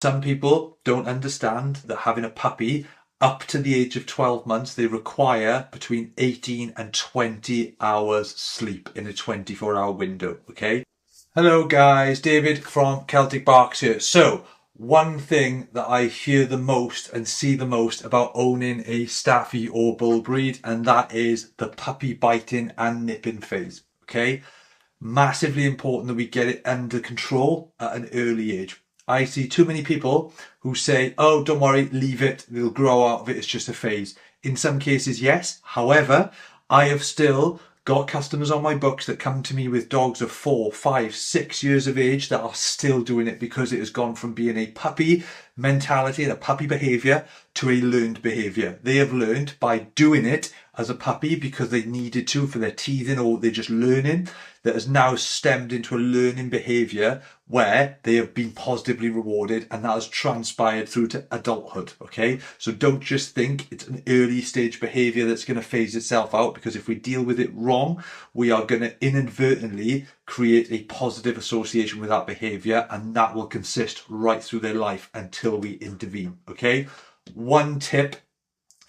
Some people don't understand that having a puppy up to the age of 12 months, they require between 18 and 20 hours sleep in a 24-hour window, okay? Hello guys, David from Celtic Barks here. So, one thing that I hear the most and see the most about owning a Staffie or bull breed, and that is the puppy biting and nipping phase, okay? Massively important that we get it under control at an early age. I see too many people who say, oh, don't worry, leave it, they'll grow out of it, it's just a phase. In some cases, yes. However, I have still got customers on my books that come to me with dogs of 4, 5, 6 years of age that are still doing it because it has gone from being a puppy mentality and a puppy behaviour to a learned behaviour. They have learned by doing it as a puppy because they needed to for their teething, or they're just learning, that has now stemmed into a learning behaviour where they have been positively rewarded, and that has transpired through to adulthood, okay? So don't just think it's an early stage behaviour that's going to phase itself out, because if we deal with it wrong, we are going to inadvertently create a positive association with that behaviour, and that will consist right through their life until we intervene, okay? One tip,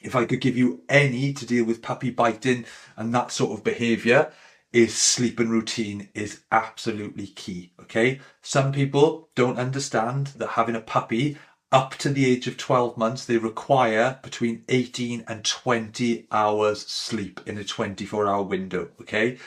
if I could give you any to deal with puppy biting and that sort of behaviour, is sleep and routine is absolutely key, okay? Some people don't understand that having a puppy up to the age of 12 months, they require between 18 and 20 hours sleep in a 24-hour window, okay?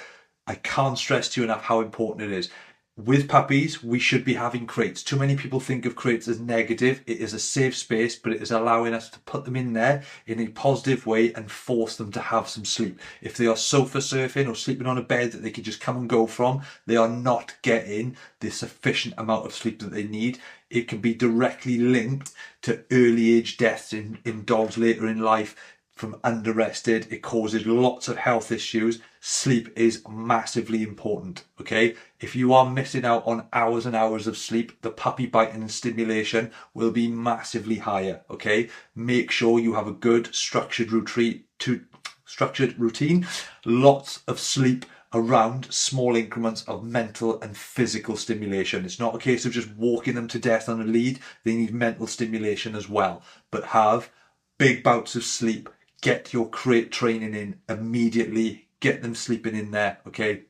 I can't stress to you enough how important it is. With puppies, we should be having crates. Too many people think of crates as negative. It is a safe space, but it is allowing us to put them in there in a positive way and force them to have some sleep. If they are sofa surfing or sleeping on a bed that they can just come and go from, they are not getting the sufficient amount of sleep that they need. It can be directly linked to early age deaths in dogs later in life from under-rested. It causes lots of health issues. Sleep is massively important, okay? If you are missing out on hours and hours of sleep, the puppy biting and stimulation will be massively higher, okay? Make sure you have a good structured routine, lots of sleep around small increments of mental and physical stimulation. It's not a case of just walking them to death on a lead. They need mental stimulation as well, but have big bouts of sleep. Get your crate training in immediately, get them sleeping in there, okay?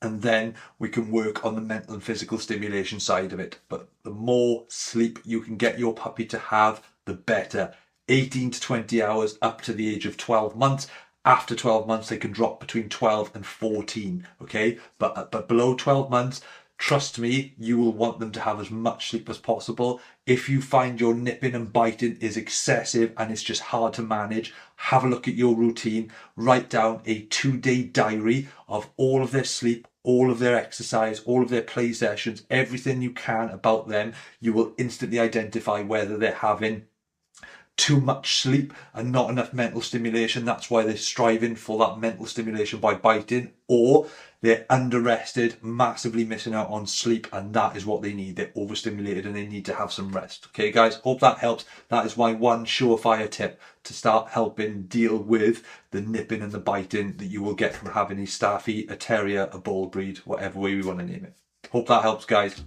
And then we can work on the mental and physical stimulation side of it. But the more sleep you can get your puppy to have, the better. 18 to 20 hours up to the age of 12 months. After 12 months, they can drop between 12 and 14, okay? But below 12 months, trust me, you will want them to have as much sleep as possible. If you find your nipping and biting is excessive and it's just hard to manage, have a look at your routine. Write down a 2-day diary of all of their sleep, all of their exercise, all of their play sessions, everything you can about them. You will instantly identify whether they're having too much sleep and not enough mental stimulation. That's why they're striving for that mental stimulation by biting, or they're under-rested, massively missing out on sleep, and that is what they need. They're overstimulated and they need to have some rest. Okay, guys, hope that helps. That is my one surefire tip to start helping deal with the nipping and the biting that you will get from having a Staffie, a terrier, a bull breed, whatever way we want to name it. Hope that helps, guys.